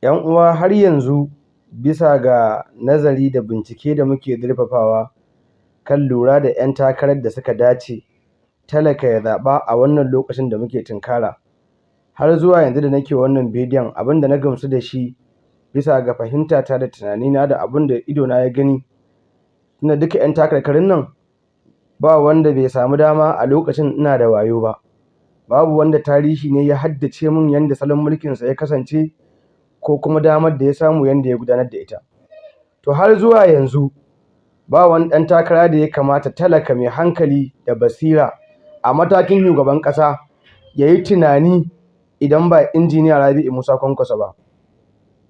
'Yan uwa har yanzu bisa ga nazari da bincike da muke zurfafawa kan lura da 'yan takarar da suka dace talaka ya zaɓa a wannan lokacin da muke tunkara. Har zuwa yanzu da nake wannan bidiyon abin da na gamsu da shi bisa ga fahimtata da tunanina da abin da idona ya gani, tunda duka 'yan takarkarin nan ba wanda bai samu dama a lokacin ina da wayo ba. Babu wanda tarihi ne ya haddace min yanda salon mulkinsa ya kasance ko kuma damar da ya samu yanda ya gudanar da ita. To har zuwa yanzu ba wani ɗan takara da ya kamata talaka mai hankali da basira a matakin shugaban ƙasa ya yi tunani idan ba Injiniya Rabi'u Musa Kwankwaso ba.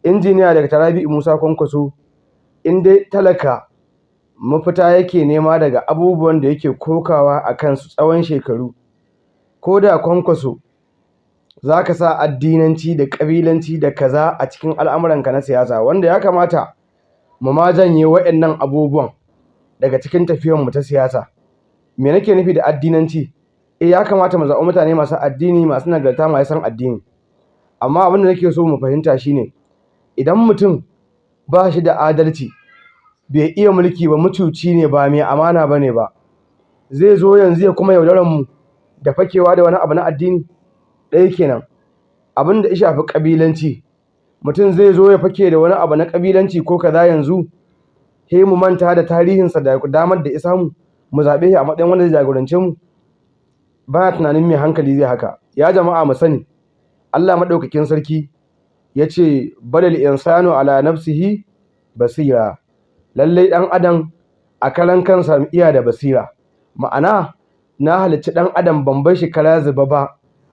Injiniya Dr. Rabi'u Musa Kwankwaso in dai talaka mafita yake nema daga abubuwan da yake kokawa a kansu tsawon shekaru, ko da Kwankwaso za ka sa addinanci da ƙabilanci da kaza a cikin al'amuranka na siyasa, wanda ya kamata mu ma janye waɗannan abubuwan daga cikin tafiyarmu ta siyasa. Me nake nufi da addinanci? Ya kamata mu zaɓi mutane masu addini, masu nagarta, masu son addini. Amma abin da nake so mu fahimta shine idan mutum ba shi da adalci, bai iya mulki ba, mucuci ne, ba mai amana ba ne ba, zai zo yanzu ya kuma yaudarar mu da fakewa da wani abu na addini? Ɗaya kenan. Abin da ya shafi ƙabilanci, mutum zai zo ya fake da wani abu na ƙabilanci ko kaza yanzu, sai mu manta da tarihinsa da damar da ya samu mu zaɓe shi a matsayin wanda zai jagorance mu? Ba na tunanin mai hankali zai haka. Ya jama'a mu sani, Allah Maɗaukakin Sarki ya ce balil insanu ala nafsihi basira. Lallai ɗan adam a karan kansa iya da basira. Ma'ana na halicci ɗan adam ban bar shi kara zuba ba,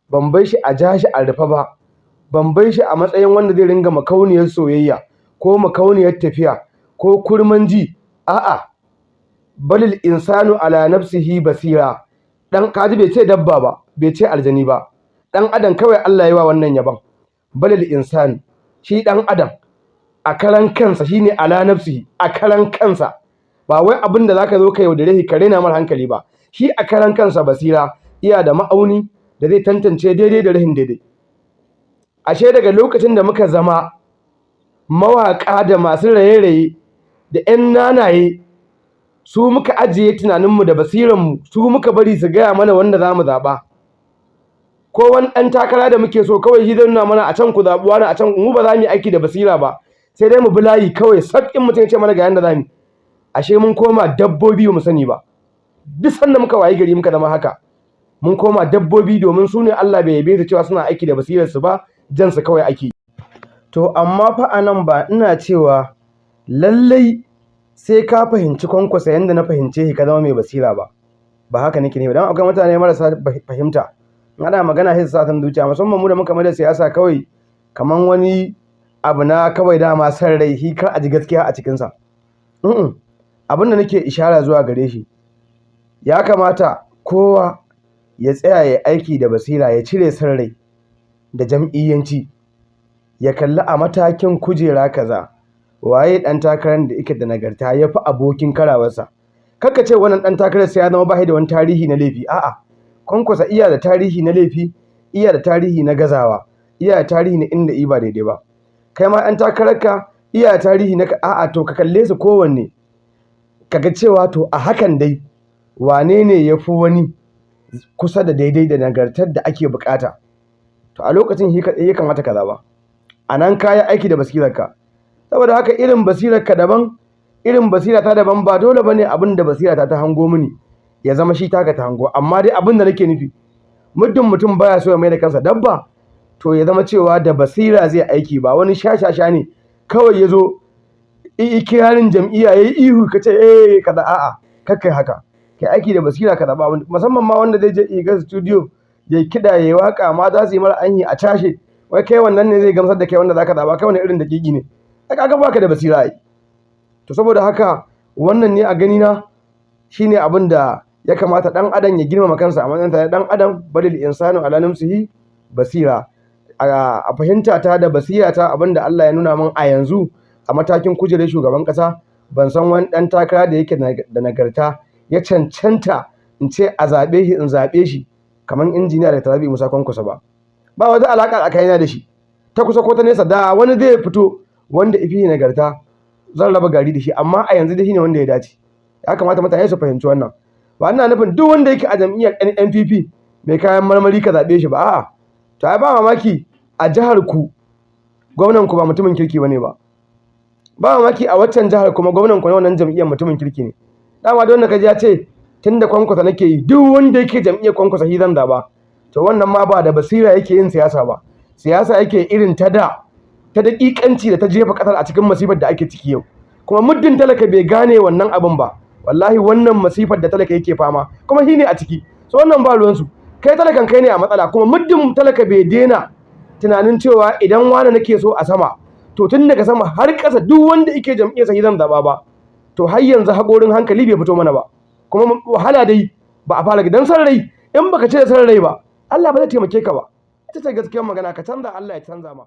ban bar shi a ja shi a rufe ba, ban bar shi a matsayin wanda zai ringa makauniyar soyayya ko makauniyar tafiya ko kurman ji. A'a, balil insanu ala nafsihi basira. Ɗan kaji bai ce dabba ba, bai ce aljani ba, ɗan adam kawai Allah ya wa wannan yabon. Balil insanu, shi ɗan adam a karan kansa shine ala nafsihi, a karan kansa, ba wai abin da zaka zo ka yaudare shi ka rena mar hankali ba. Shi a karan kansa basira, iya da ma'auni da zai tantance daidai da rahin daidai. Ashe daga lokacin da muka zama mawaƙa da masu raye-raye da 'yan nanaye, su muka ajiye tunaninmu da basiranmu, su muka bari su gaya mana wanda za mu zaɓa. Ko wani ɗan takara da muke so kawai shi zai nuna mana a can ku zaɓi wani, a can mu ba za mu yi aiki da basira ba, sai dai mu bi layi kawai sak in mutum ya ce mana ga yanda za mu yi. Ashe mun koma dabbobi ba mu sani ba. Duk sanda muka wayi gari muka zama haka, mun koma dabbobi, domin su ne Allah bai yabe su cewa suna aiki da basirarsu ba, jansu kawai ake. To amma fa a nan ba ina cewa lallai sai ka fahimci Kwankwaso yanda na fahimce shi ka zama mai basira ba. Ba haka nake ne ba. Dan akwai mutane marasa fahimta, ana magana sai su sa san zuciya, musamman mu da muka mai da siyasa kawai kaman wani abu na kawai dama san rai, shi kar a ji gaskiya a cikinsa. Abin da nake ishara zuwa gare shi, ya kamata kowa ya tsaya ya aiki da basira, ya cire san rai da jam'iyyanci, ya kalli a matakin kujera kaza waye ɗan takarar da yake da nagarta ya fi abokin karawarsa. Kakka ce wannan ɗan takarar sai ya zama ba shi da wani tarihi na laifi. A'a, Kwankwaso iya da tarihi na laifi, iya da tarihi na gazawa, iya da tarihi na inda ba daidai ba. Kai ma ɗan takararka iya da tarihi na a'a, to ka kalle su kowanne kaga cewa to a hakan dai wane ne ya fi wani kusa da daidai da nagartar da ake bukata. To a lokacin shi kaɗai ya kamata ka zaɓa. A nan ka yi aiki da basirarka. Saboda haka irin basirarka daban, irin basirata daban. Ba dole ba ne abin da basirata ta hango mini ya zama shi taka ta hango. Amma dai abin da nake nufi, muddin mutum baya so ya mai da kansa dabba, to ya zama cewa da basira zai aiki, ba wani shashasha ne kawai ya zo ikirarin jam'iyya ya yi ihu ka ce kaza. A'a, kakkai haka. Kai aiki da basira ka zaɓa, musamman ma wanda zai je iga studio ya kiɗa ya yi waƙa, ma za su yi mara anyi a cashe, wai kai wannan ne zai gamsar da kai wanda za ka zaɓa? Kai wani irin daƙiƙi ne? Kaga baka da basira ai. To saboda haka wannan ne a ganina shine abin da ya kamata ɗan adam ya girmama kansa a matsayin na ɗan adam. Balil insanu ala nafsihi basira. A fahimta ta da basira ta, abin da Allah ya nuna min a yanzu a matakin kujerar shugaban ƙasa, ban san wani ɗan takara da yake da nagarta ya cancanta in ce a zaɓe shi, in zaɓe shi kamar Injiniya Dr. Rabi'u Musa Kwankwaso ba. Ba wata alaƙa tsakanina da shi. ta kusa ko ta nesa da wani zai fito wanda ifi nagarta zan raba gari da shi, amma a yanzu da shi ne wanda ya dace. Ya kamata mutane su fahimci wannan. Ba ina nufin duk wanda yake a jam'iyyar NNPP mai kayan marmari ka zaɓe shi ba, a'a. To ai ba mamaki a jihar ku gwamnan ku ba mutumin kirki bane ba. Ba mamaki a waccan jihar kuma gwamnan ku na wannan jam'iyyar mutumin kirki ne. Dama da wanda kaji ya ce tunda Kwankwasa nake yi, duk wanda yake jam'iyyar Kwankwasa shi zan zaɓa. To wannan ma ba da basira yake yin siyasa ba. Siyasa yake irin ta daƙiƙanci da ta jefa ƙasar a cikin masifar da ake ciki yau. Kuma muddin talaka bai gane wannan abin ba, wallahi wannan masifar da talaka yake fama kuma shi ne a ciki. So wannan ba ruwansu. Kai talakan kai ne a matsala, kuma muddin talaka bai daina tunanin cewa idan wani nake so a sama, to tun daga sama har ƙasa duk wanda yake jam'iyyar sa zan zaɓa ba, to har yanzu haƙorin hankali bai fito mana ba. Kuma wahala dai ba a fara gidan san rai, in baka ce da san rai ba Allah ba zai taimake ka ba. Ita ce gaskiyar magana, ka canza Allah ya canza ma.